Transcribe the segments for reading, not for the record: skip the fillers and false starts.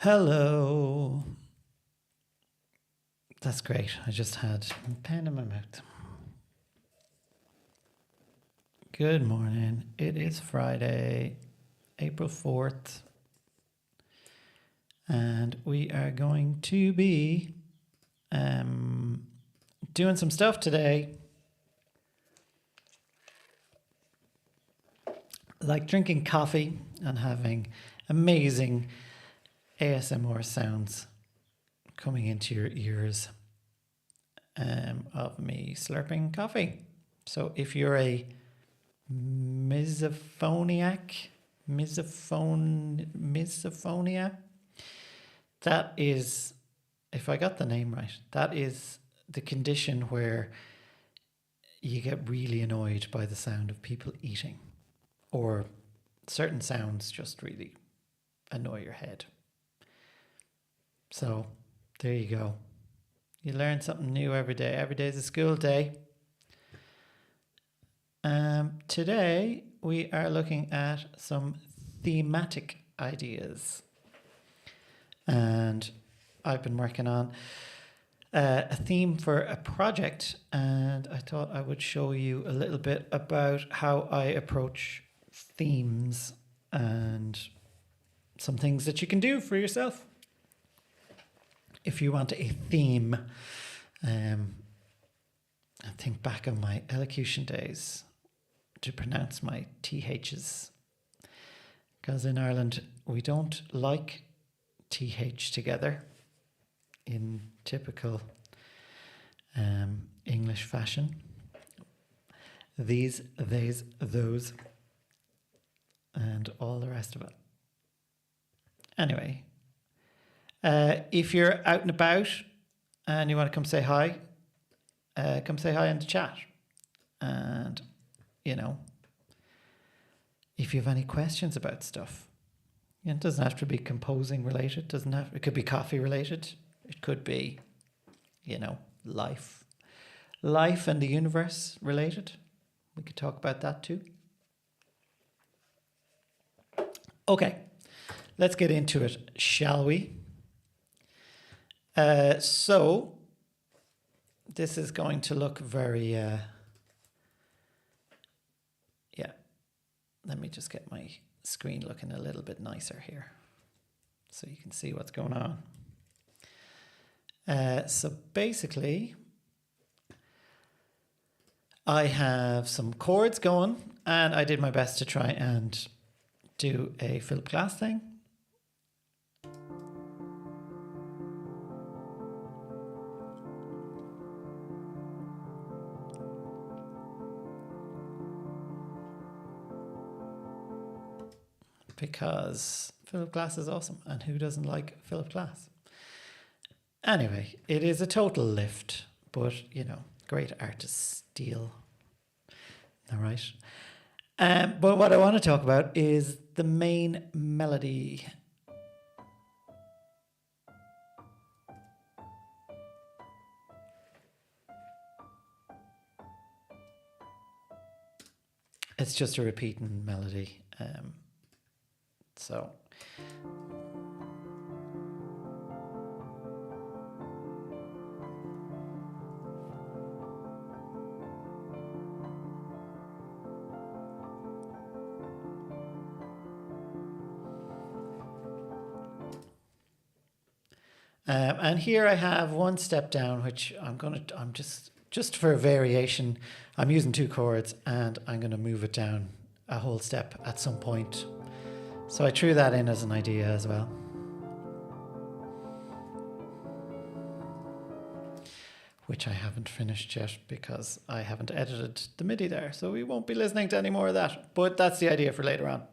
Hello. That's great. I just had a pen in my mouth. Good morning. It is Friday, April 4th. And we are going to be doing some stuff today. Like drinking coffee and having amazing ASMR sounds coming into your ears of me slurping coffee. So if you're a misophonia, that is, if I got the name right, that is the condition where you get really annoyed by the sound of people eating, or certain sounds just really annoy your head. So there you go. You learn something new every day. Every day is a school day. Today we are looking at some thematic ideas. And I've been working on a theme for a project, and I thought I would show you a little bit about how I approach themes and some things that you can do for yourself if you want a theme. I think back on my elocution days to pronounce my THs, because in Ireland we don't like TH together in typical English fashion. These, theys, those, and all the rest of it. Anyway, if you're out and about and you want to come say hi in the chat. And, you know, if you have any questions about stuff, it doesn't have to be composing related. It could be coffee related. It could be, you know, life and the universe related. We could talk about that too. Okay, let's get into it, shall we? So this is going to look very, let me just get my screen looking a little bit nicer here so you can see what's going on. So basically, I have some chords going, and I did my best to try and do a Philip Glass thing. Because Philip Glass is awesome, and who doesn't like Philip Glass? Anyway, it is a total lift, but, you know, great artists steal. All right. But what I want to talk about is the main melody. It's just a repeating melody. So and here I have one step down, which I'm just for a variation, I'm using two chords, and I'm going to move it down a whole step at some point. So I threw that in as an idea as well. Which I haven't finished yet because I haven't edited the MIDI there. So we won't be listening to any more of that. But that's the idea for later on.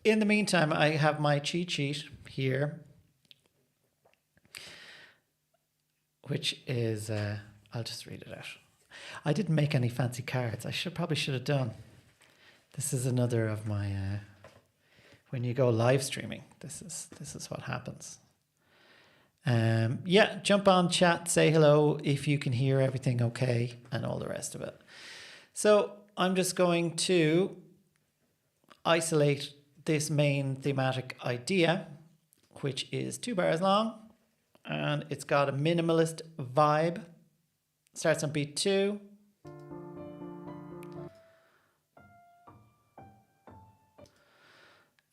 In the meantime, I have my cheat sheet here, which is, I'll just read it out. I didn't make any fancy cards. I probably should have done. This is another of my, when you go live streaming, this is what happens. Yeah, jump on chat, say hello if you can hear everything okay, and all the rest of it. So I'm just going to isolate this main thematic idea, which is 2 bars long, and it's got a minimalist vibe. Starts on beat 2.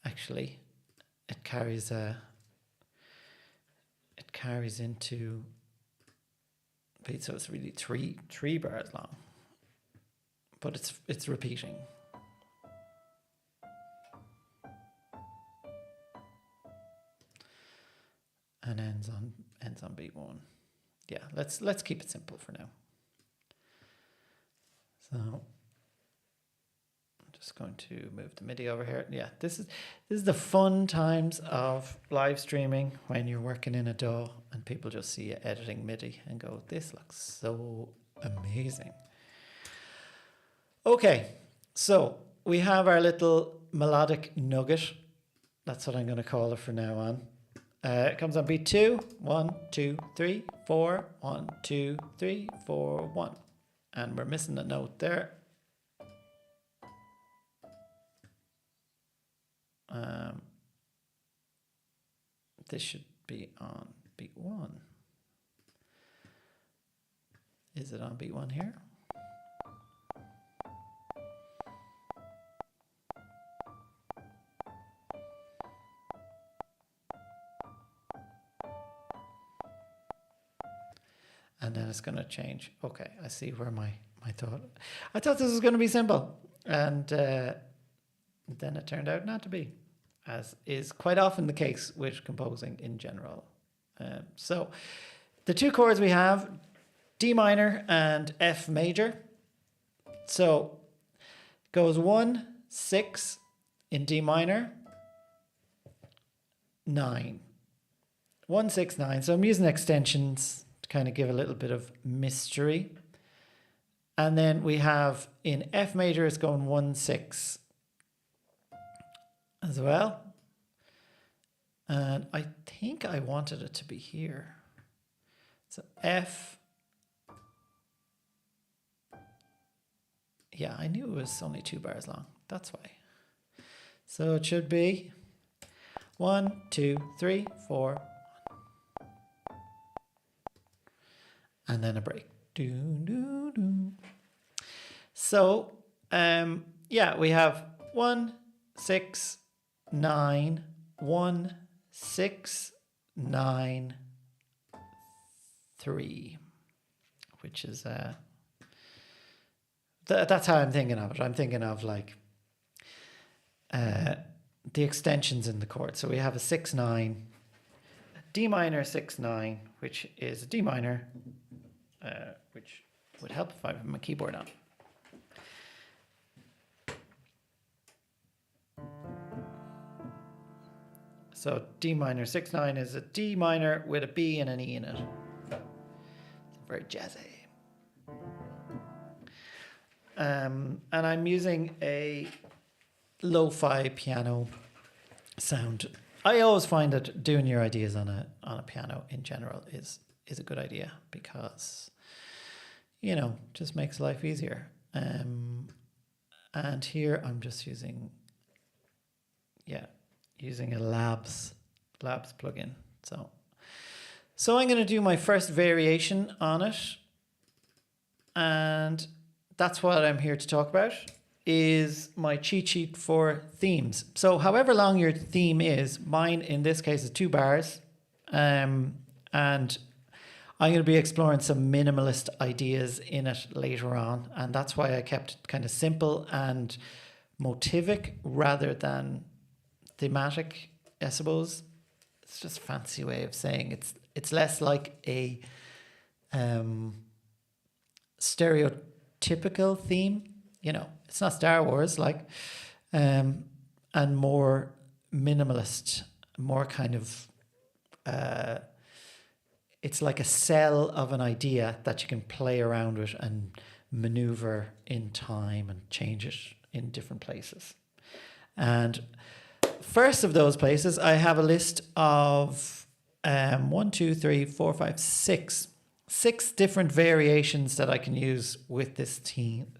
Actually, it carries into beat, so it's really three bars long, but it's repeating. And ends on beat 1. Yeah, let's keep it simple for now. So I'm just going to move the MIDI over here. Yeah, this is the fun times of live streaming, when you're working in a DAW and people just see you editing MIDI and go, this looks so amazing. Okay, so we have our little melodic nugget. That's what I'm going to call it for now on. It comes on beat 2. 1, 2, 3, 4. 1, 2, 3, 4, 1. And we're missing a note there. This should be on beat 1. Is it on beat 1 here? And then it's going to change. Okay, I see where my thought. I thought this was going to be simple, and then it turned out not to be, as is quite often the case with composing in general. So the 2 chords we have, D minor and F major. So it goes 1, 6 in D minor, 9. 1, 6, 9. So I'm using extensions to kind of give a little bit of mystery. And then we have in F major, it's going 1, 6 as well. And I think I wanted it to be here. So F. Yeah, I knew it was only 2 bars long. That's why. So it should be 1, 2, 3, 4. And then a break. Do, do, do. So, yeah, we have 1, 6, 9, 1, 6, 9, 3, which is that's how I'm thinking of it. I'm thinking of like the extensions in the chord. So we have a 6, 9, D minor 6, 9, which is a D minor, which would help if I have my keyboard on. So D minor 6, 9 is a D minor with a B and an E in it. It's very jazzy. And I'm using a lo-fi piano sound. I always find that doing your ideas on a piano in general is a good idea, because, you know, just makes life easier. And here I'm just using a Labs plugin. So I'm going to do my first variation on it, and that's what I'm here to talk about, is my cheat sheet for themes. So however long your theme is, mine in this case is 2 bars, and I'm going to be exploring some minimalist ideas in it later on, and that's why I kept it kind of simple and motivic rather than thematic, I suppose. It's just a fancy way of saying it's less like a stereotypical theme. You know, it's not Star Wars, like, and more minimalist, more kind of, it's like a cell of an idea that you can play around with and maneuver in time and change it in different places. And first of those places, I have a list of 1, 2, 3, 4, 5, 6 different variations that I can use with this theme.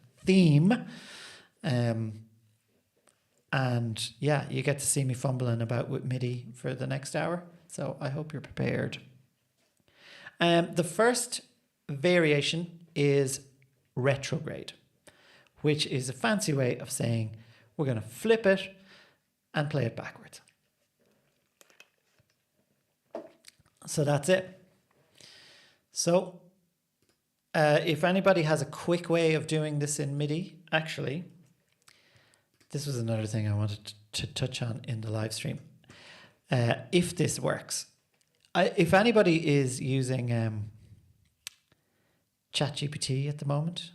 And yeah, you get to see me fumbling about with MIDI for the next hour. So I hope you're prepared. The first variation is retrograde, which is a fancy way of saying we're going to flip it and play it backwards. So that's it. So if anybody has a quick way of doing this in MIDI, actually, this was another thing I wanted to touch on in the live stream. If this works, if anybody is using ChatGPT at the moment,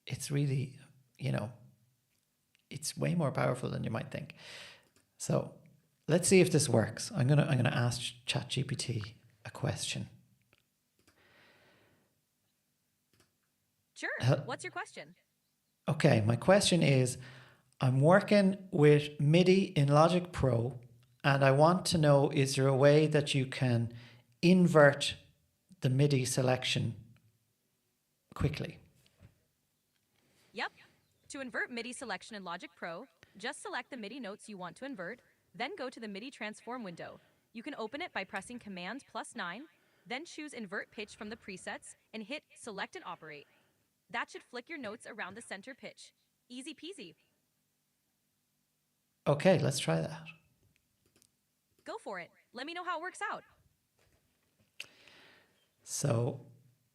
it's really, it's way more powerful than you might think. So let's see if this works. I'm gonna ask ChatGPT a question. Sure. What's your question? Okay, my question is, I'm working with MIDI in Logic Pro, and I want to know, is there a way that you can invert the MIDI selection quickly? Yep. To invert MIDI selection in Logic Pro, just select the MIDI notes you want to invert, then go to the MIDI transform window. You can open it by pressing Command +9, then choose Invert Pitch from the presets and hit Select and Operate. That should flick your notes around the center pitch. Easy peasy. Okay, let's try that. Go for it. Let me know how it works out. So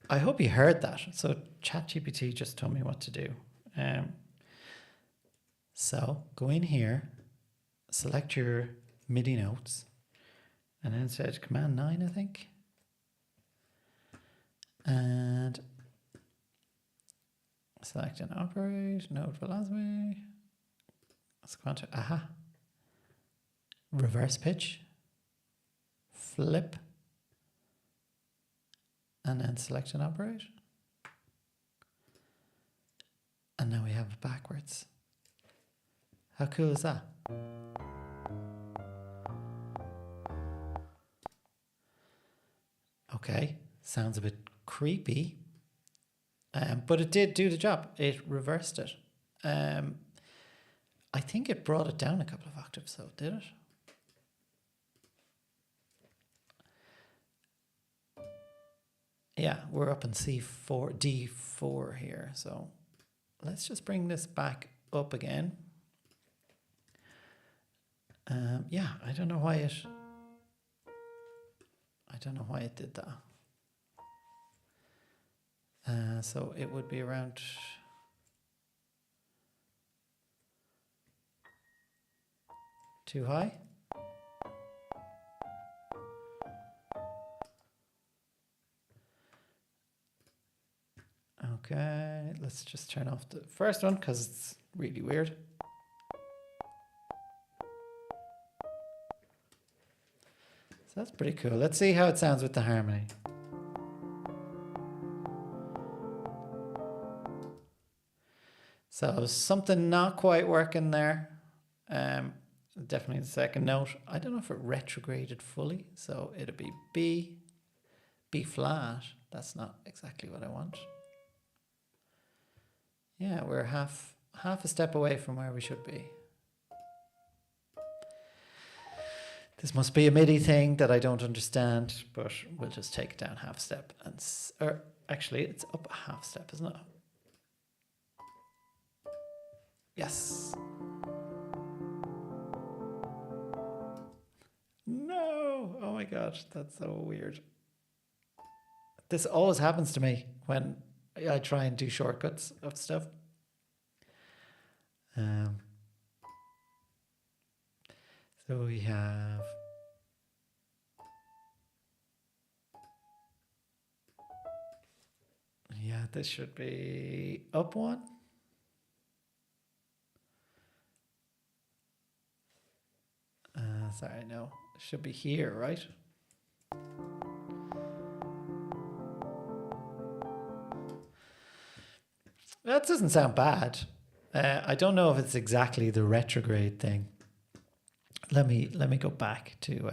I hope you heard that. So ChatGPT just told me what to do. So go in here, select your MIDI notes, and then said Command 9, I think. And select and operate, note velocity. Let's go on to reverse pitch, flip, and then select and operate. And now we have it backwards. How cool is that? Okay, sounds a bit creepy, but it did do the job. It reversed it. I think it brought it down a couple of octaves, so did it? Yeah, we're up in C4, D4 here. So let's just bring this back up again. Yeah, I don't know why it did that. So it would be around too high. Okay, let's just turn off the first one because it's really weird. So that's pretty cool. Let's see how it sounds with the harmony. So something not quite working there. Definitely the second note. I don't know if it retrograded fully, so it'll be B, B flat. That's not exactly what I want. Yeah, we're half a step away from where we should be. This must be a MIDI thing that I don't understand, but we'll just take it down half a step. Or actually, it's up a half step, isn't it? Yes. No! Oh my gosh, that's so weird. This always happens to me when I try and do shortcuts of stuff. So we have this should be up one. Sorry, no, it should be here, right? That doesn't sound bad. I don't know if it's exactly the retrograde thing. Let me go back to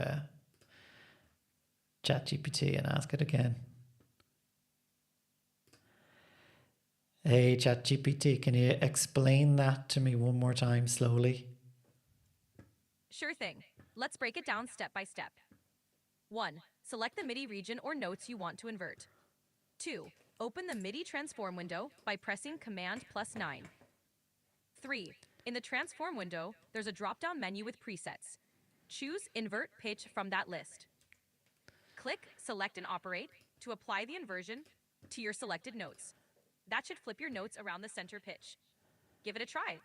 ChatGPT and ask it again. Hey, ChatGPT, can you explain that to me one more time slowly? Sure thing. Let's break it down step by step. 1. Select the MIDI region or notes you want to invert. 2. Open the MIDI transform window by pressing Command +9. 3. In the transform window, there's a drop-down menu with presets. Choose Invert Pitch from that list. Click Select and Operate to apply the inversion to your selected notes. That should flip your notes around the center pitch. Give it a try.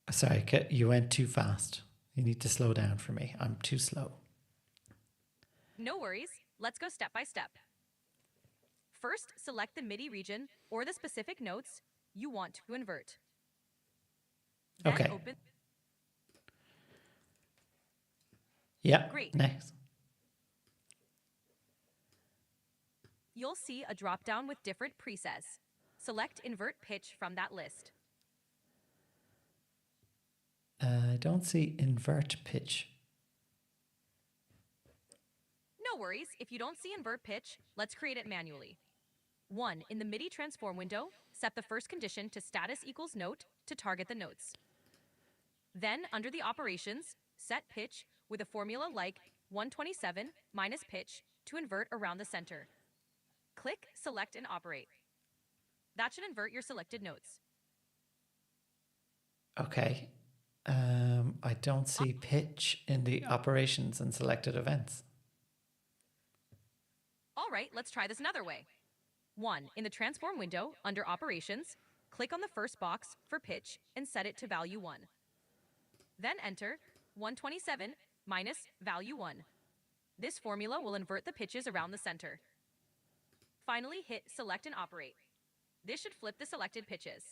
Sorry, you went too fast. You need to slow down for me. I'm too slow. No worries. Let's go step by step. First, select the MIDI region or the specific notes you want to invert. Then Okay. open. Yeah. Great. Next. You'll see a drop-down with different presets. Select Invert Pitch from that list. I don't see invert pitch. No worries. If you don't see Invert Pitch, let's create it manually. 1. In the MIDI transform window, set the first condition to status equals note to target the notes. Then, under the operations, set pitch with a formula like 127 minus pitch to invert around the center. Click Select and Operate. That should invert your selected notes. Okay. I don't see pitch in the operations and selected events. All right, let's try this another way. 1. In the transform window, under Operations, click on the first box for pitch and set it to value 1. Then enter 127 minus value 1. This formula will invert the pitches around the center. Finally, hit Select and Operate. This should flip the selected pitches.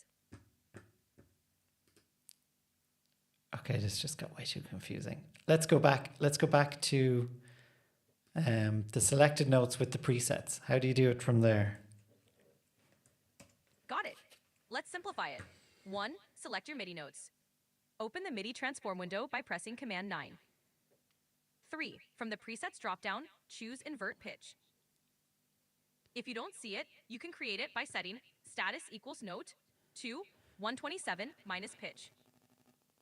Okay, this just got way too confusing. Let's go back. Let's go back to the selected notes with the presets. How do you do it from there? Got it. Let's simplify it. 1. Select your MIDI notes. Open the MIDI transform window by pressing Command 9. 3. From the presets dropdown, choose Invert Pitch. If you don't see it, you can create it by setting status equals note to 127 minus pitch.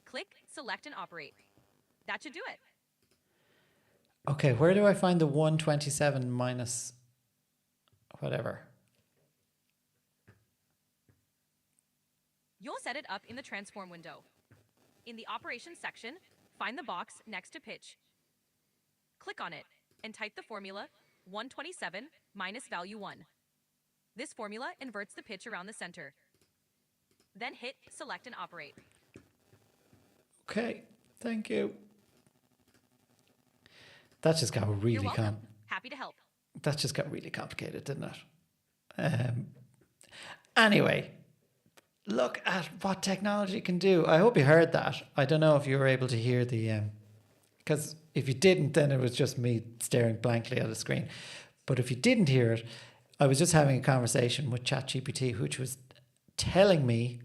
Click Select and Operate. That should do it. Okay, where do I find the 127 minus whatever? You'll set it up in the transform window. In the operations section, find the box next to pitch. Click on it and type the formula 127 minus value 1. This formula inverts the pitch around the center. Then hit Select and Operate. Okay, thank you. That just got You're really welcome. Happy to help. that just got really complicated, didn't it? Anyway, look at what technology can do. I hope you heard that. I don't know if you were able to hear the because if you didn't, then it was just me staring blankly at a screen. But if you didn't hear it, I was just having a conversation with ChatGPT, which was telling me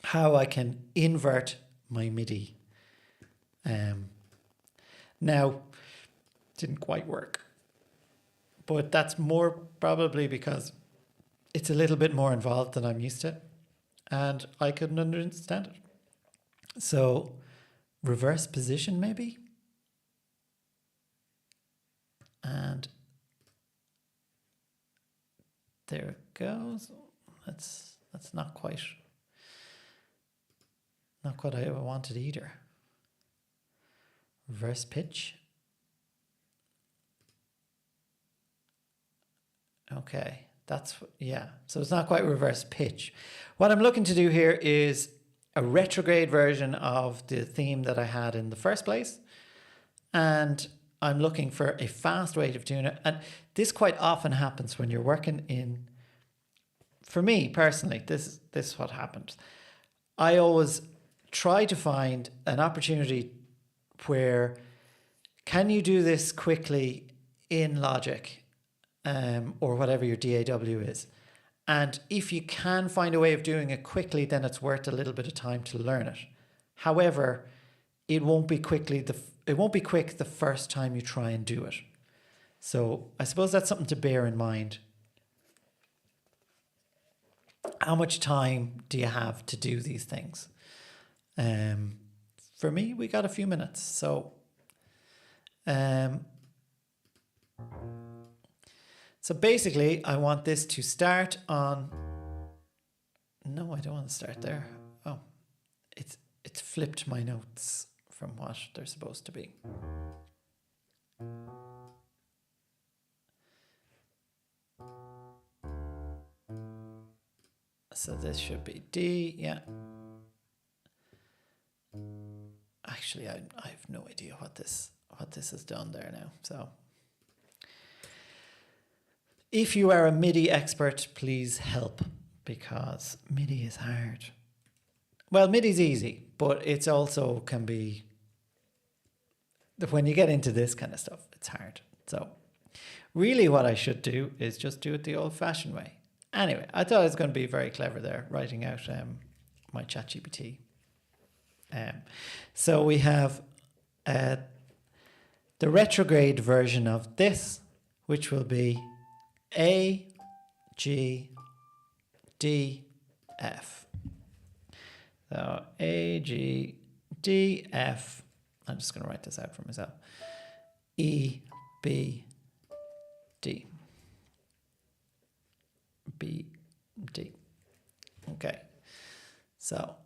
how I can invert my MIDI. Now, didn't quite work, but that's more probably because it's a little bit more involved than I'm used to, and I couldn't understand it. So, reverse position maybe, and there it goes. That's not quite what I wanted either. Reverse pitch. Okay, yeah. So it's not quite reverse pitch. What I'm looking to do here is a retrograde version of the theme that I had in the first place. And I'm looking for a fast way of doing it. And this quite often happens when you're working in, for me personally, this is what happened. I always try to find an opportunity where can you do this quickly in Logic or whatever your DAW is. And if you can find a way of doing it quickly, then it's worth a little bit of time to learn it. However, it won't be quick the first time you try and do it. So I suppose that's something to bear in mind. how much time do you have to do these things? For me, we got a few minutes. So basically, I want this to start on... No, I don't want to start there. Oh, it's flipped my notes from what they're supposed to be. So this should be D, yeah. Actually, I have no idea what this has done there now. So if you are a MIDI expert, please help, because MIDI is hard. Well, MIDI's easy, but it's also can be, when you get into this kind of stuff, it's hard. So really what I should do is just do it the old-fashioned way. Anyway, I thought I was going to be very clever there, writing out my ChatGPT. So we have the retrograde version of this, which will be A, G, D, F. So A, G, D, F. I'm just going to write this out for myself. E, B, D. B, D. Okay. So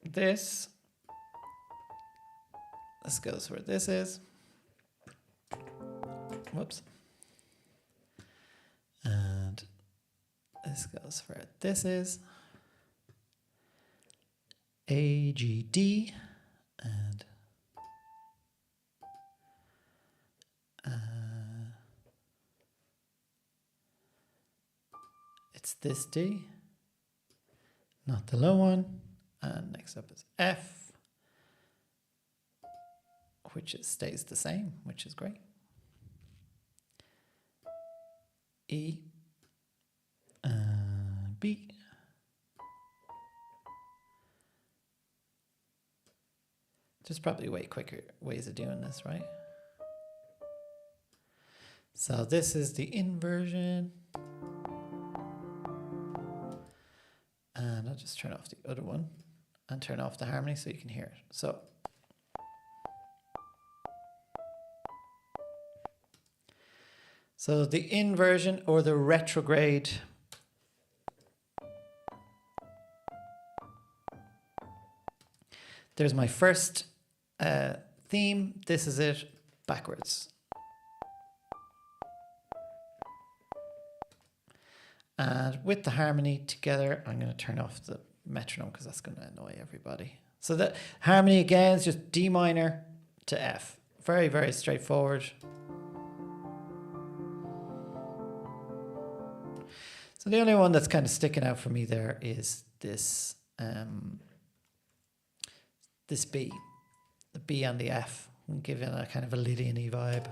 this goes where this is. Whoops. And this goes where this is. A, G, D, and it's this D, not the low one. And next up is F, which stays the same, which is great. E, B, there's probably way quicker ways of doing this, right? So this is the inversion. And I'll just turn off the other one and turn off the harmony so you can hear it. So the inversion or the retrograde there's my first theme. This is it backwards. And with the harmony together, I'm going to turn off the metronome because that's going to annoy everybody. So the harmony again is just D minor to F. Very, very straightforward. So the only one that's kind of sticking out for me there is this this B, the B and the F, and giving a kind of a Lydian-y vibe.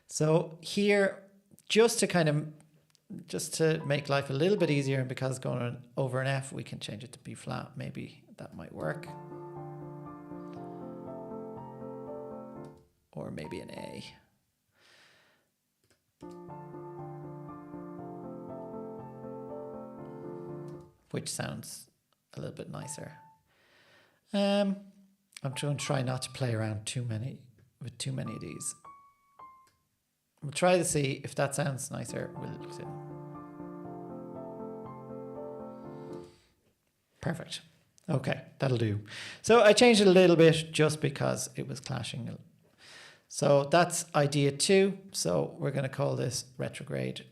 So here, just to make life a little bit easier, and because it's going over an F, we can change it to B flat. Maybe that might work. Or maybe an A. Which sounds a little bit nicer. I'm going to try not to play around with too many of these. We'll try to see if that sounds nicer. We'll see. Perfect. Okay, that'll do. So I changed it a little bit just because it was clashing. So that's idea 2. So we're going to call this retrograde.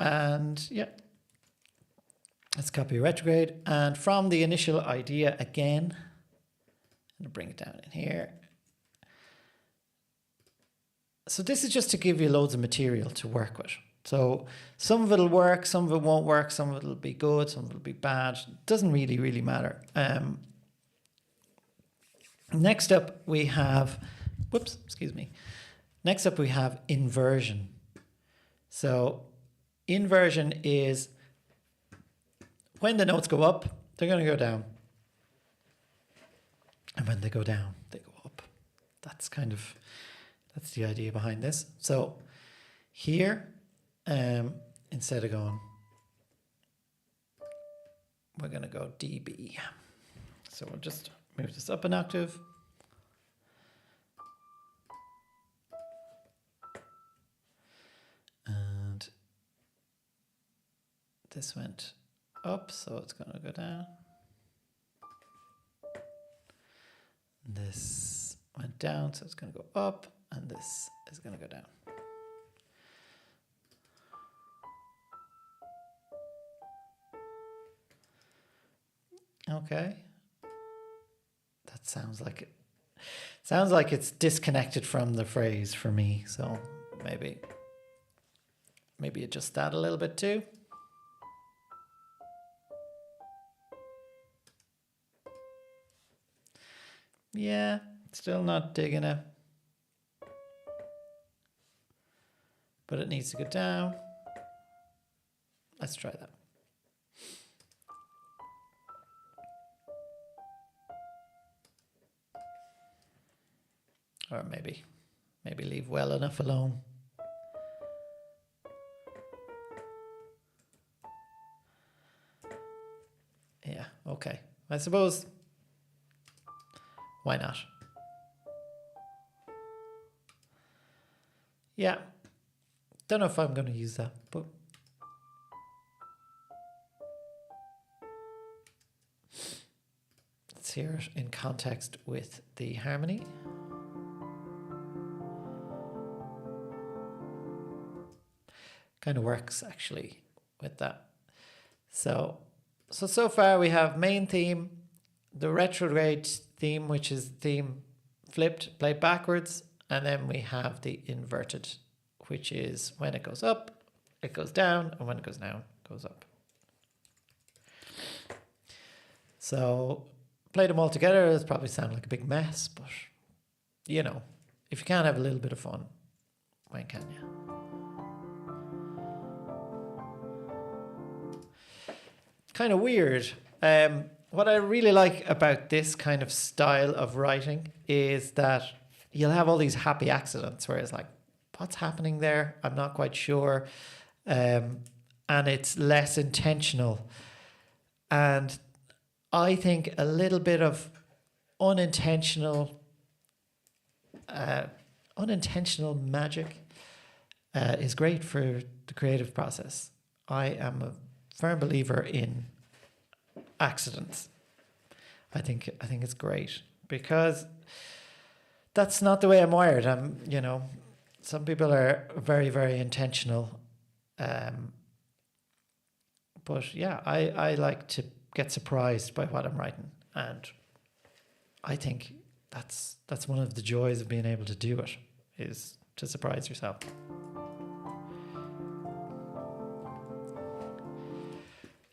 And yeah, let's copy retrograde. And from the initial idea again, I'm going to bring it down in here. So this is just to give you loads of material to work with. So some of it'll work, some of it won't work, some of it'll be good, some of it'll be bad. It doesn't really matter. Next up we have, Next up we have inversion. So inversion is when the notes go up, they're going to go down. And when they go down, they go up. That's the idea behind this. So here, instead of going, we're going to go dB. So we'll just move this up an octave. And this went up, so it's going to go down. This went down, so it's going to go up, and this is going to go down. Okay. That sounds like it. Sounds like it's disconnected from the phrase for me, so maybe adjust that a little bit too. Yeah, still not digging it. But it needs to go down. Let's try that. Or maybe leave well enough alone. Yeah, okay. I suppose, why not? Yeah, don't know if I'm going to use that, but let's hear it in context with the harmony. Kind of works actually with that. So far we have main theme, the retrograde theme, which is theme flipped, played backwards, and then we have the inverted, which is when it goes up, it goes down, and when it goes down, it goes up. So play them all together, it'll probably sound like a big mess, but you know, if you can't have a little bit of fun, when can you? Kind of weird. What I really like about this kind of style of writing is that you'll have all these happy accidents where it's like, what's happening there? I'm not quite sure. And it's less intentional. And I think a little bit of unintentional magic is great for the creative process. I am a firm believer in accidents. I think it's great because that's not the way I'm wired. Some people are very, very intentional. But yeah, I like to get surprised by what I'm writing, and I think that's one of the joys of being able to do it, is to surprise yourself.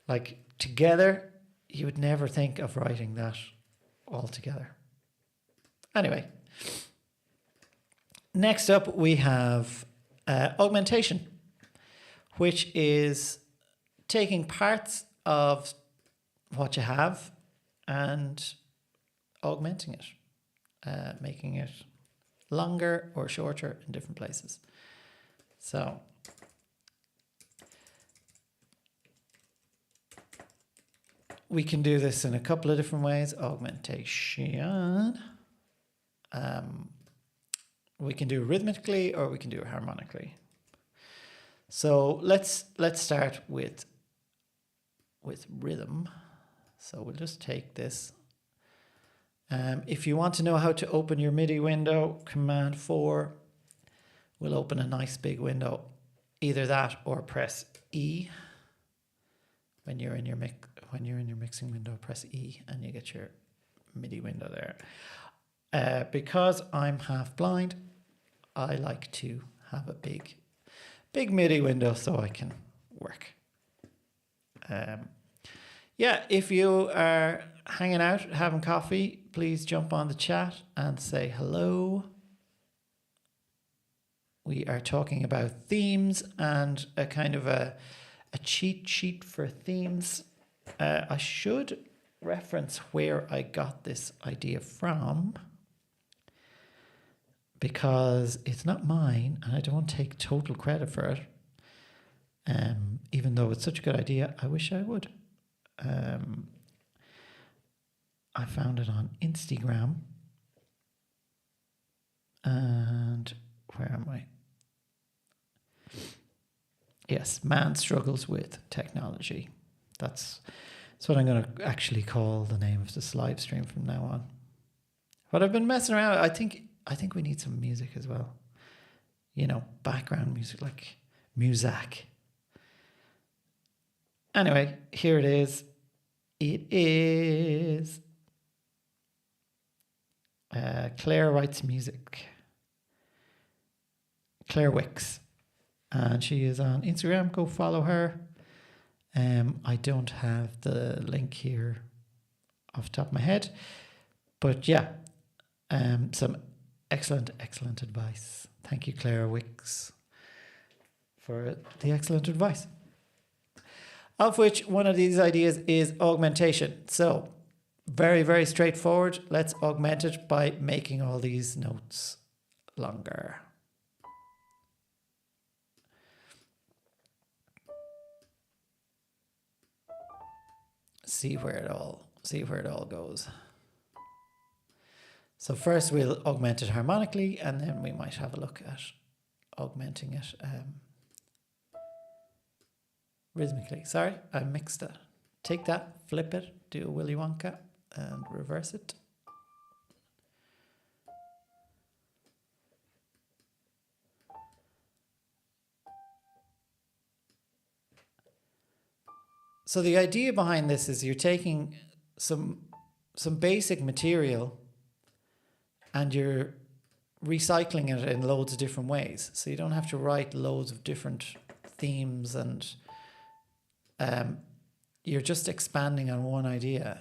Like together, you would never think of writing that all together. Anyway, next up we have augmentation, which is taking parts of what you have and augmenting it, making it longer or shorter in different places. So we can do this in a couple of different ways. Augmentation. We can do rhythmically or we can do harmonically. So let's start with rhythm. So we'll just take this. If you want to know how to open your MIDI window, Command 4 will open a nice big window. Either that or press E. When you're in your mixing window, press E and you get your MIDI window there. Because I'm half blind, I like to have a big MIDI window so I can work. Yeah, if you are hanging out, having coffee, please jump on the chat and say hello. We are talking about themes and a kind of a cheat sheet for themes. I should reference where I got this idea from, because it's not mine and I don't take total credit for it. Even though it's such a good idea, I wish I would. I found it on Instagram. And where am I? Yes, man struggles with technology. That's what I'm going to actually call the name of this live stream from now on. But I've been messing around. I think we need some music as well. You know, background music, like Muzak. Anyway, here it is. It is Claire writes music. Claire Wicks. And she is on Instagram. Go follow her. I don't have the link here off the top of my head. But yeah, some excellent advice. Thank you, Claire Wicks, for the excellent advice. Of which one of these ideas is augmentation. So very, very straightforward. Let's augment it by making all these notes longer. See where it all goes. So first we'll augment it harmonically, and then we might have a look at augmenting it rhythmically. Sorry, I mixed it. Take that, flip it, do a Willy Wonka, and reverse it. So the idea behind this is you're taking some basic material and you're recycling it in loads of different ways. So you don't have to write loads of different themes, and you're just expanding on one idea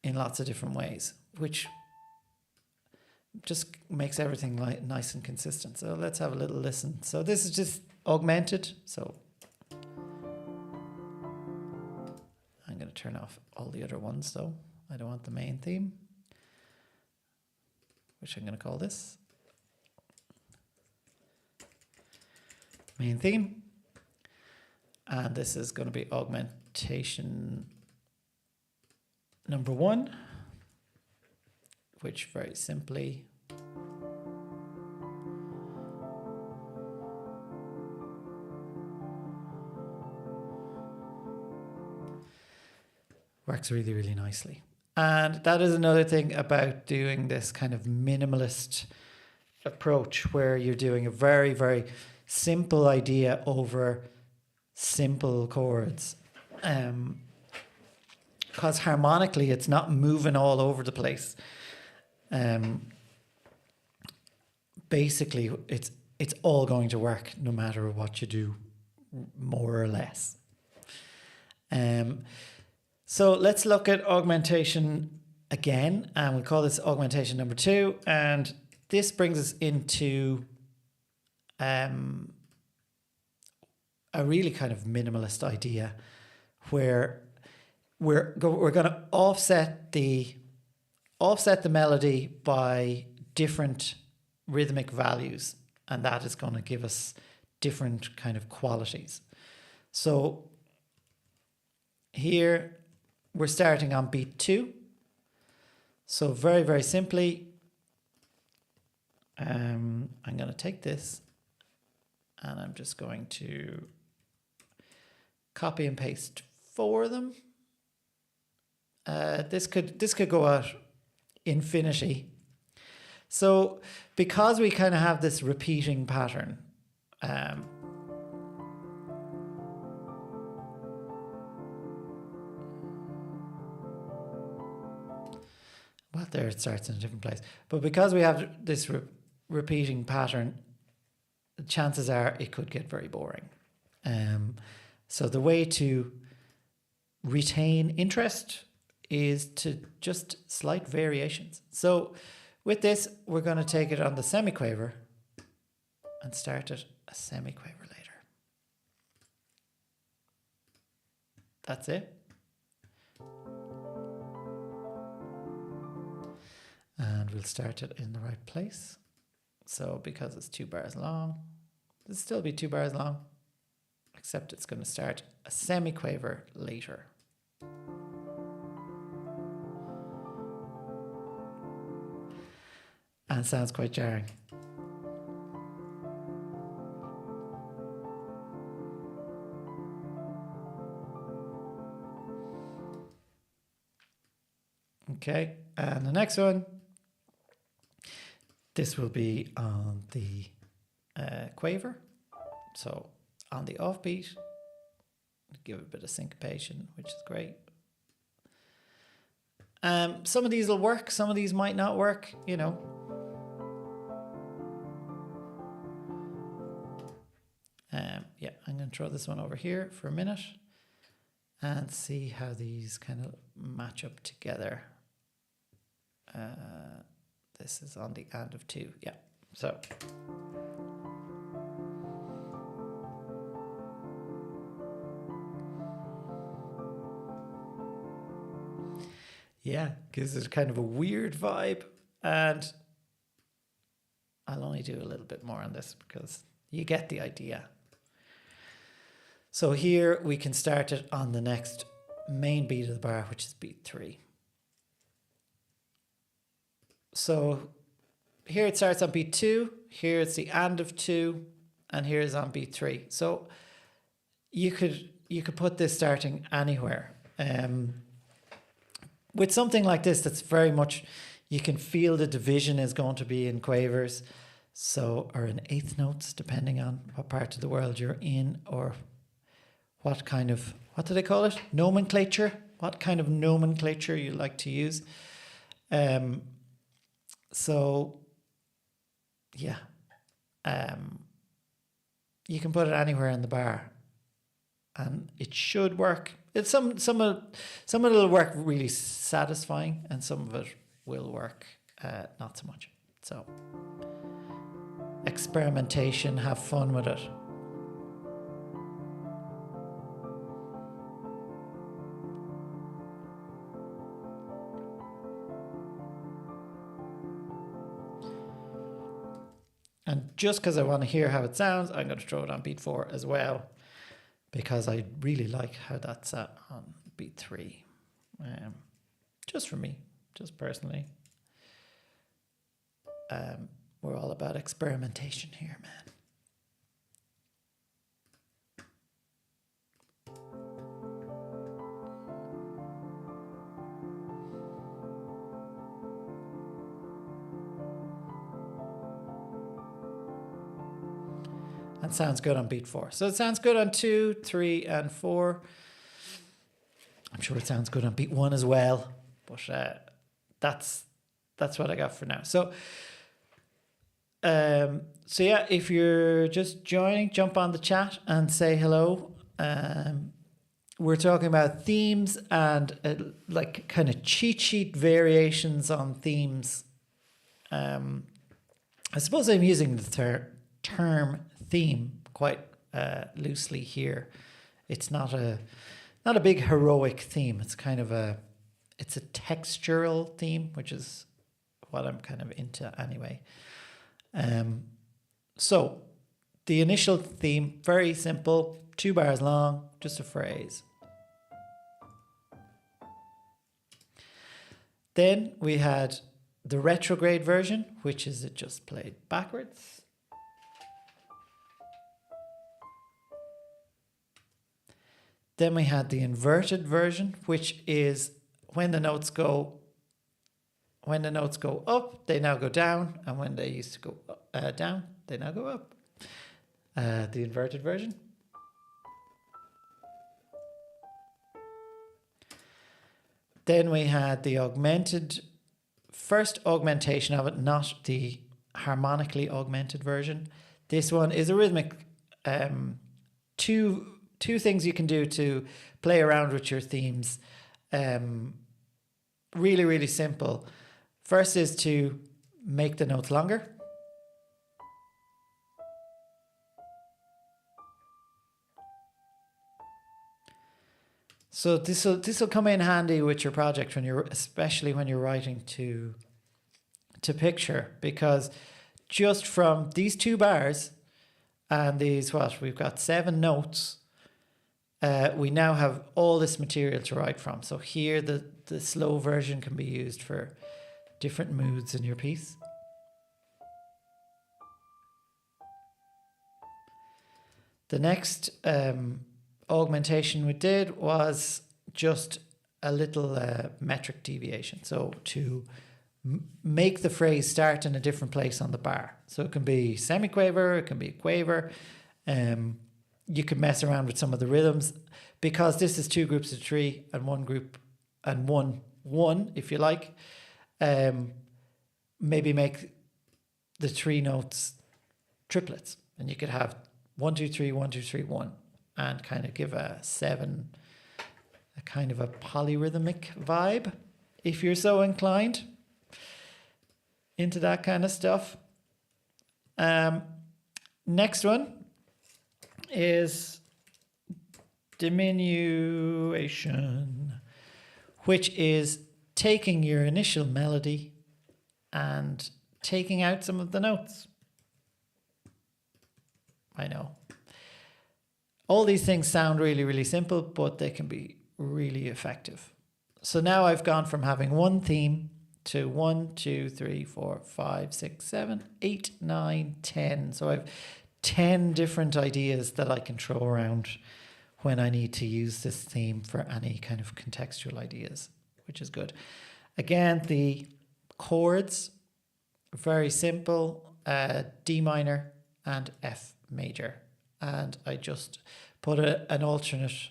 in lots of different ways, which just makes everything nice and consistent. So let's have a little listen. So this is just augmented. So I'm going to turn off all the other ones though. I don't want the main theme, which I'm going to call this main theme. And this is going to be augmentation number 1, which very simply works really, really nicely. And that is another thing about doing this kind of minimalist approach, where you're doing a very, very simple idea over simple chords. Because harmonically it's not moving all over the place. Basically it's all going to work no matter what you do, more or less. So let's look at augmentation again, and we'll call this augmentation number 2. And this brings us into a really kind of minimalist idea, where we're going to offset the melody by different rhythmic values, and that is going to give us different kind of qualities. So here we're starting on beat 2. So very, very simply, I'm going to take this and I'm just going to copy and paste 4 of them. This could go at infinity. So because we kind of have this repeating pattern, well, there it starts in a different place. But because we have this repeating pattern, the chances are it could get very boring. So the way to retain interest is to just slight variations. So with this, we're going to take it on the semiquaver and start at a semiquaver later. That's it. And we'll start it in the right place. So because it's 2 bars long, it'll still be 2 bars long, except it's going to start a semiquaver later. And it sounds quite jarring. Okay, and the next one, this will be on the quaver, so on the offbeat, give it a bit of syncopation, which is great. Some of these will work, some of these might not work, you know. Yeah, I'm going to throw this one over here for a minute and see how these kind of match up together. This is on the and of 2, yeah. So yeah, gives it kind of a weird vibe, and I'll only do a little bit more on this because you get the idea. So here we can start it on the next main beat of the bar, which is beat 3. So here it starts on beat 2, here it's the and of 2, and here is on beat 3. So you could put this starting anywhere. With something like this, that's very much, you can feel the division is going to be in quavers, so, or in eighth notes, depending on what part of the world you're in, or what kind of, what do they call it? Nomenclature? What kind of nomenclature you like to use. So, yeah. You can put it anywhere in the bar, and it should work. It's some of it will work really satisfying, and some of it will work not so much. So experimentation, have fun with it. And just because I want to hear how it sounds, I'm going to throw it on beat 4 as well, because I really like how that's sat on beat 3. Just for me, just personally. We're all about experimentation here, man. That sounds good on beat 4. So it sounds good on 2, 3, and 4. I'm sure it sounds good on beat 1 as well. But that's what I got for now. So yeah, if you're just joining, jump on the chat and say hello. We're talking about themes and like kind of cheat sheet variations on themes. I suppose I'm using the term theme quite loosely here. It's not a big heroic theme. It's kind of it's a textural theme, which is what I'm kind of into anyway. So the initial theme, very simple, 2 bars long, just a phrase. Then we had the retrograde version, which is it just played backwards. Then we had the inverted version, which is when the notes go up, they now go down, and when they used to go down, they now go up. The inverted version. Then we had the first augmentation of it, not the harmonically augmented version. This one is a rhythmic. Two things you can do to play around with your themes. Really, really simple. First is to make the notes longer. So this will come in handy with your project especially when you're writing to picture, because just from these 2 bars and we've got 7 notes, we now have all this material to write from. So here the slow version can be used for different moods in your piece. The next augmentation we did was just a little metric deviation. So to make the phrase start in a different place on the bar. So it can be semiquaver, it can be a quaver. You can mess around with some of the rhythms, because this is 2 groups of 3 and 1 group and one, if you like. Maybe make the 3 notes triplets, and you could have 1 2 3 1 2 3 1, and kind of give a 7 a kind of a polyrhythmic vibe, if you're so inclined into that kind of stuff. Next one is diminution, which is taking your initial melody and taking out some of the notes. I know. All these things sound really, really simple, but they can be really effective. So now I've gone from having one theme to 1 2 3 4 5 6 7 8 9 10. So I've 10 different ideas that I can throw around when I need to use this theme for any kind of contextual ideas, which is good. Again, the chords, very simple, D minor and F major. And I just put an alternate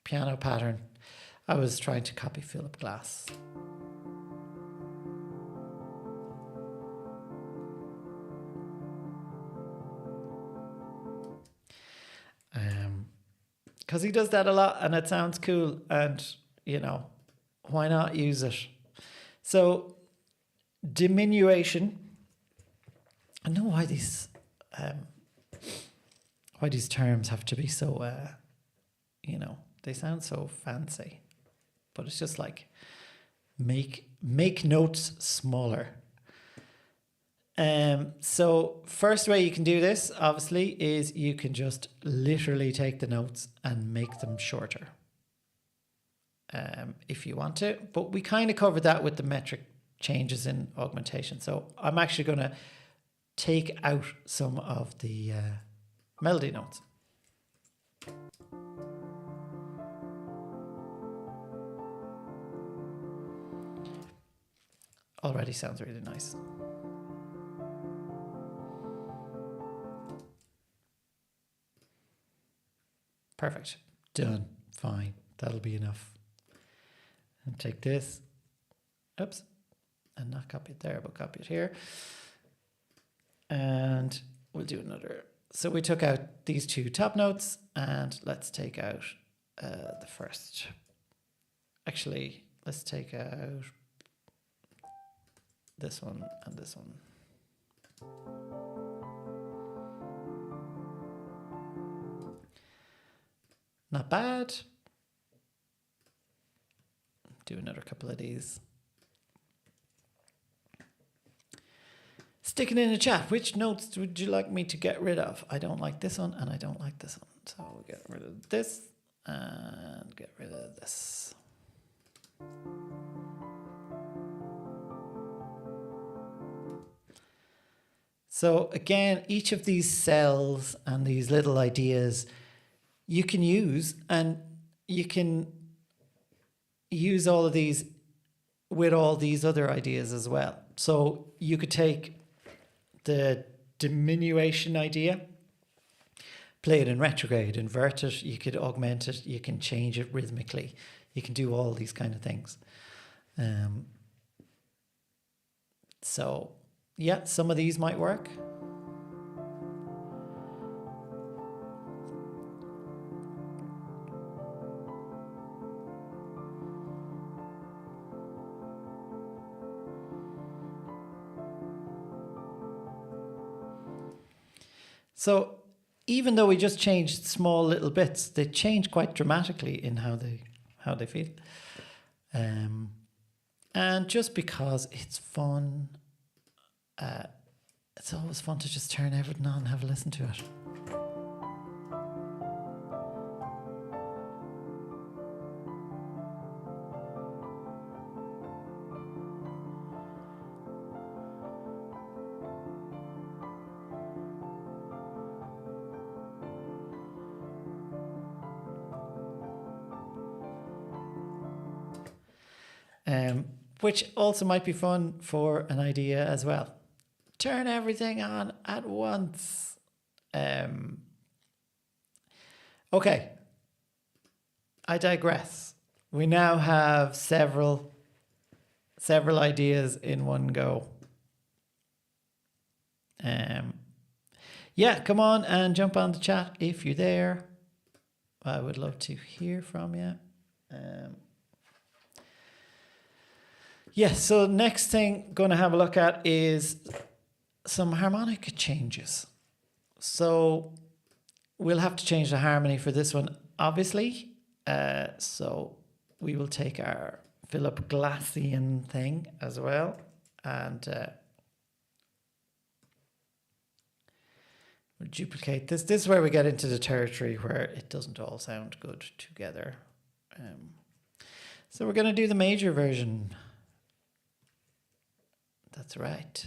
piano pattern. I was trying to copy Philip Glass. Because he does that a lot and it sounds cool, and why not use it? So diminution, I know why these terms have to be so they sound so fancy, but it's just like make notes smaller. So first way you can do this, obviously, is you can just literally take the notes and make them shorter, if you want to. But we kind of covered that with the metric changes in augmentation. So I'm actually going to take out some of the melody notes. Already sounds really nice. Perfect. Done. Fine. That'll be enough. And take this. Oops. And not copy it there, but copy it here. And we'll do another. So we took out these 2 top notes, and let's take out the first. Actually, let's take out this one and this one. Not bad. Do another couple of these. Stick it in the chat. Which notes would you like me to get rid of? I don't like this one and I don't like this one. So we'll get rid of this and get rid of this. So again, each of these cells and these little ideas you can use, and you can use all of these with all these other ideas as well. So you could take the diminution idea, play it in retrograde, invert it, you could augment it, you can change it rhythmically, you can do all these kind of things. So yeah, some of these might work. So even though we just changed small little bits, they change quite dramatically in how they feel. And just because it's fun, it's always fun to just turn everything on and have a listen to it. Which also might be fun for an idea as well. Turn everything on at once. Okay, I digress. We now have several ideas in one go. Yeah, come on and jump on the chat if you're there. I would love to hear from you. Yeah, so next thing going to have a look at is some harmonica changes. So we'll have to change the harmony for this one, obviously. So we will take our Philip Glassian thing as well. And we'll duplicate this. This is where we get into the territory where it doesn't all sound good together. So we're going to do the major version. That's right.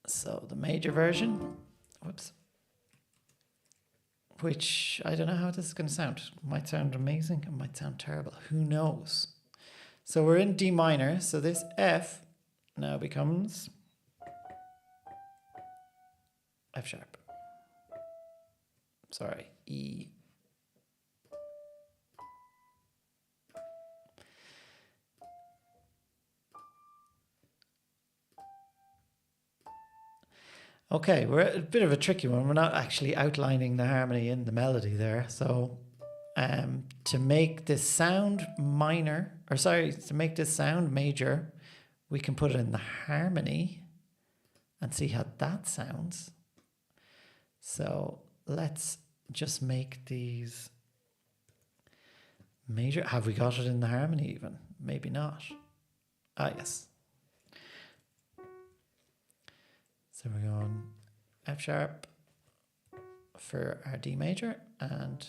So the major version, whoops, which I don't know how this is going to sound. It might sound amazing, it might sound terrible, who knows? So we're in D minor, so this F now becomes F sharp. Sorry, E. Okay, we're a bit of a tricky one. We're not actually outlining the harmony in the melody there. So to make this sound minor, or sorry, to make this sound major, we can put it in the harmony and see how that sounds. So let's just make these major. Have we got it in the harmony even? Maybe not. Ah, yes. So we're going F sharp for our D major, and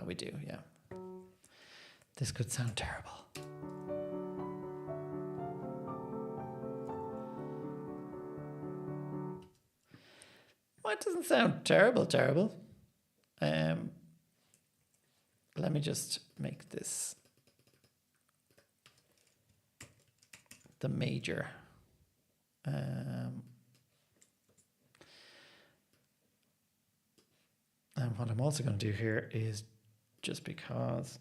we do, yeah. This could sound terrible. Well, it doesn't sound terrible. Let me just make this the major. And what I'm also going to do here is, just because,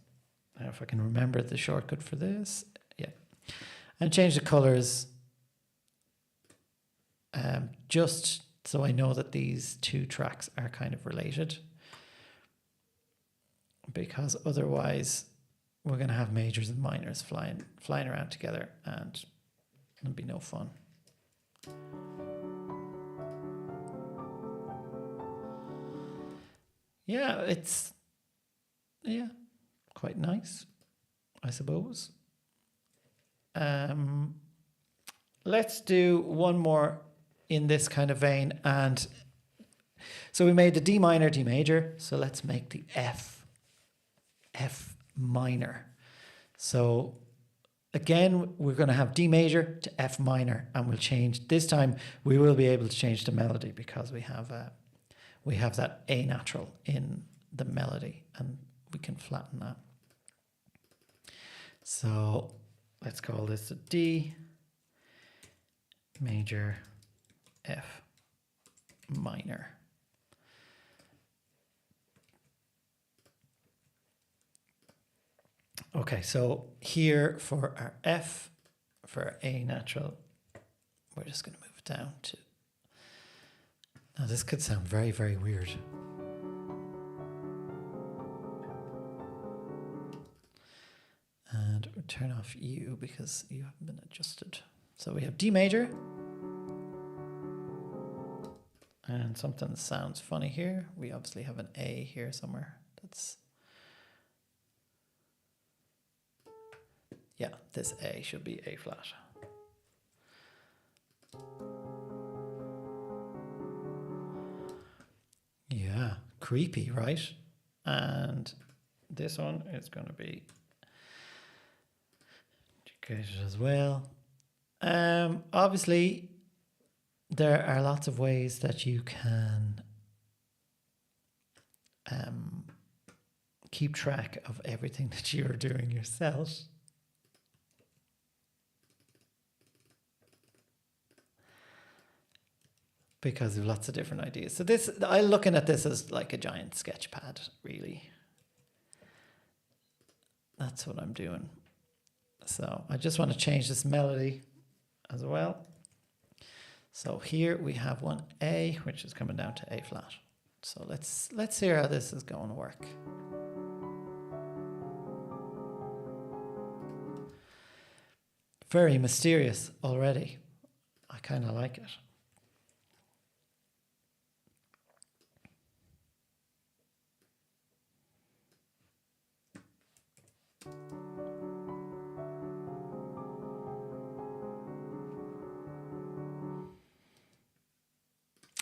if I can remember the shortcut for this, yeah, and change the colors, just so I know that these two tracks are kind of related, because otherwise we're going to have majors and minors flying around together, and it'll be no fun. Yeah, it's, yeah, quite nice, I suppose. Let's do one more in this kind of vein. And so we made the D minor, D major. So let's make the F minor. So again, we're going to have D major to F minor, and we'll change. This time we will be able to change the melody because we have that A natural in the melody, and we can flatten that. So let's call this a D major F minor. Okay, so here for our F, for our A natural, we're just going to move it down to. Now this could sound very, very weird. And And turn off you because you haven't been adjusted. So we have D major. And something sounds funny here. We obviously have an A here somewhere. Yeah, this A should be A flat. Yeah, creepy, right? And this one is going to be educated as well. Obviously, there are lots of ways that you can keep track of everything that you're doing yourself. Because of lots of different ideas. So I'm looking at this as like a giant sketch pad, really. That's what I'm doing. So I just want to change this melody as well. So here we have one A, which is coming down to A flat. So let's hear how this is going to work. Very mysterious already. I kind of like it.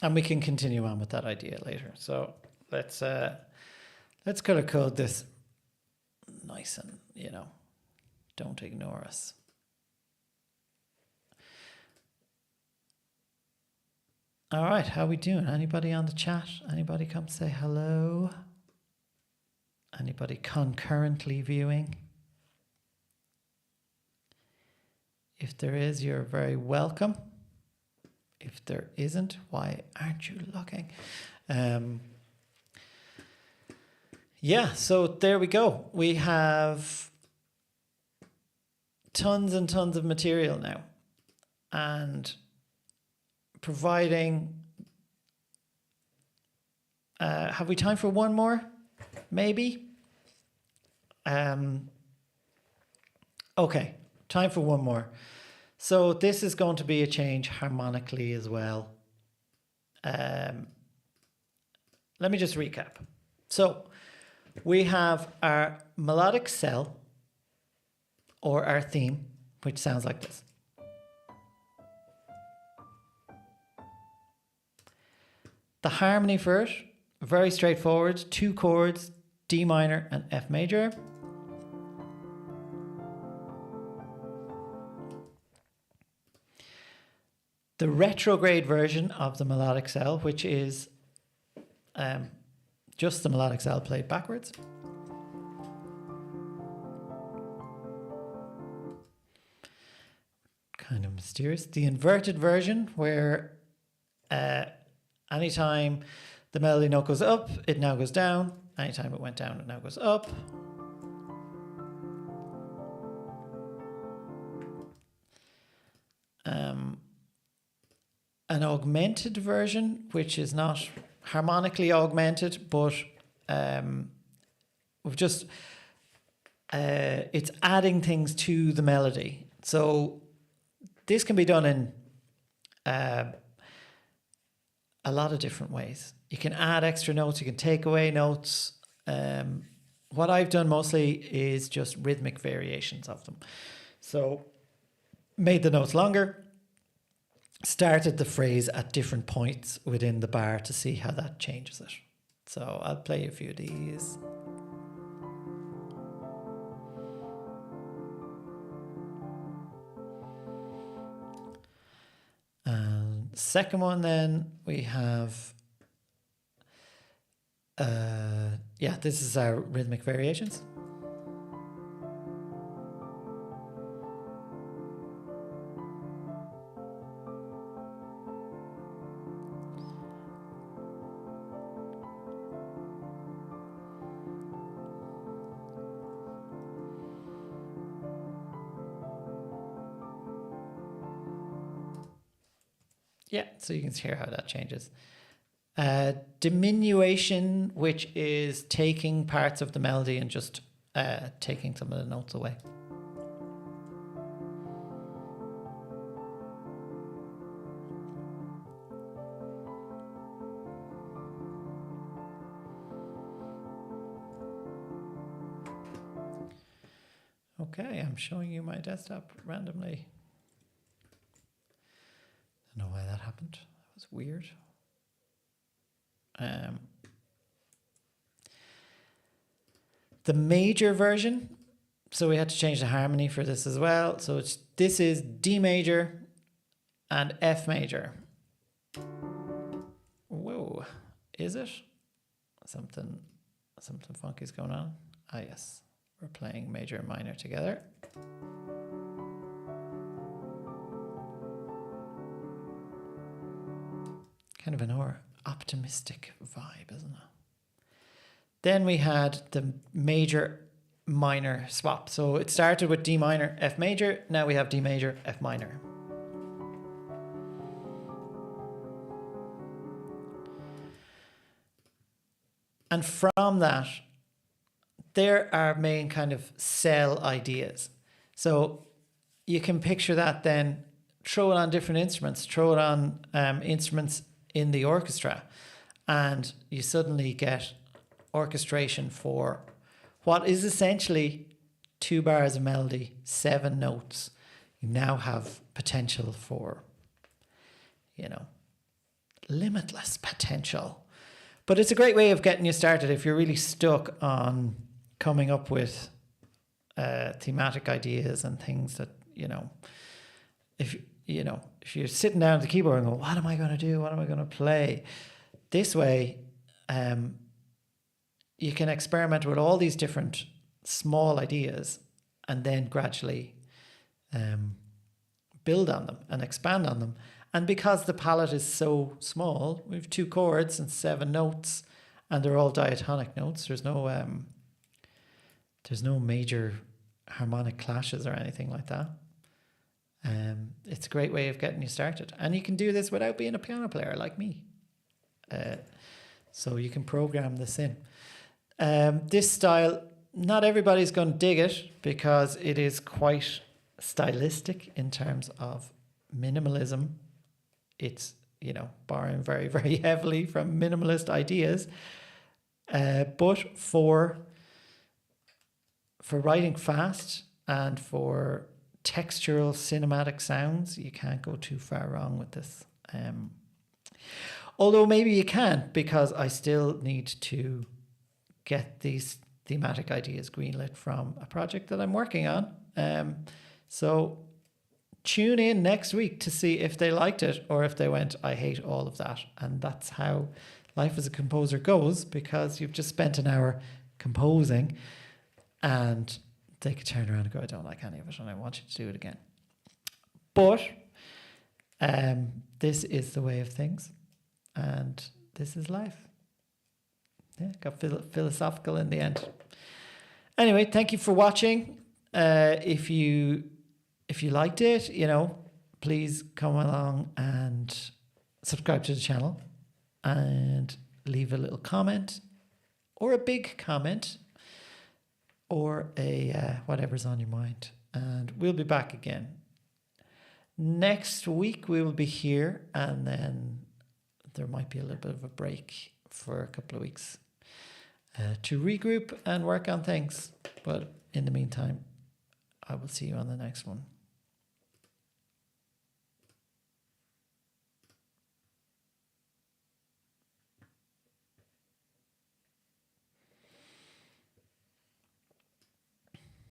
And we can continue on with that idea later. So let's color code this nice and, don't ignore us. All right, how are we doing? Anybody on the chat? Anybody come say hello? Anybody concurrently viewing? If there is, you're very welcome. If there isn't, why aren't you looking? Yeah, so there we go. We have tons and tons of material now. And providing... have we time for one more? Maybe? Okay, time for one more. So this is going to be a change harmonically as well. Let me just recap. So we have our melodic cell or our theme, which sounds like this. The harmony for it, very straightforward, 2 chords, D minor and F major. The retrograde version of the melodic cell, which is just the melodic cell played backwards. Kind of mysterious. The inverted version, where anytime the melody note goes up, it now goes down. Anytime it went down, it now goes up. An augmented version, which is not harmonically augmented, but we've just it's adding things to the melody. So this can be done in a lot of different ways. You can add extra notes, you can take away notes. What I've done mostly is just rhythmic variations of them. So made the notes longer, started the phrase at different points within the bar to see how that changes it. So I'll play a few of these. And second one then we have, this is our rhythmic variations. Yeah, so you can hear how that changes. Diminution, which is taking parts of the melody and just taking some of the notes away. Okay, I'm showing you my desktop randomly. I don't know why that happened. That was weird. The major version, so we had to change the harmony for this as well. So this is D major and F major. Whoa, is it? Something funky's going on. Ah, yes, we're playing major and minor together. Kind of an more optimistic vibe, isn't it? Then we had the major minor swap. So it started with D minor, F major. Now we have D major, F minor. And from that, there are main kind of cell ideas. So you can picture that then, throw it on different instruments, throw it on instruments in the orchestra, and you suddenly get orchestration for what is essentially 2 bars of melody, 7 notes. You now have potential for, limitless potential. But it's a great way of getting you started if you're really stuck on coming up with thematic ideas and things that, if you're sitting down at the keyboard and go, what am I going to do? What am I going to play? This way, you can experiment with all these different small ideas and then gradually build on them and expand on them. And because the palette is so small, we have 2 chords and 7 notes, and they're all diatonic notes. There's no major harmonic clashes or anything like that. It's a great way of getting you started. And you can do this without being a piano player like me. So you can program this in. This style, not everybody's going to dig it because it is quite stylistic in terms of minimalism. It's, borrowing very, very heavily from minimalist ideas. But for writing fast and for textural cinematic sounds, you can't go too far wrong with this. Although maybe you can, because I still need to get these thematic ideas greenlit from a project that I'm working on. So tune in next week to see if they liked it or if they went, I hate all of that. And that's how life as a composer goes, because you've just spent an hour composing and they could turn around and go, I don't like any of it and I want you to do it again. But this is the way of things and this is life. Yeah, got philosophical in the end. Anyway, thank you for watching. If you liked it, please come along and subscribe to the channel and leave a little comment or a big comment or a whatever's on your mind. And we'll be back again. Next week we will be here, and then there might be a little bit of a break for a couple of weeks to regroup and work on things. But in the meantime, I will see you on the next one.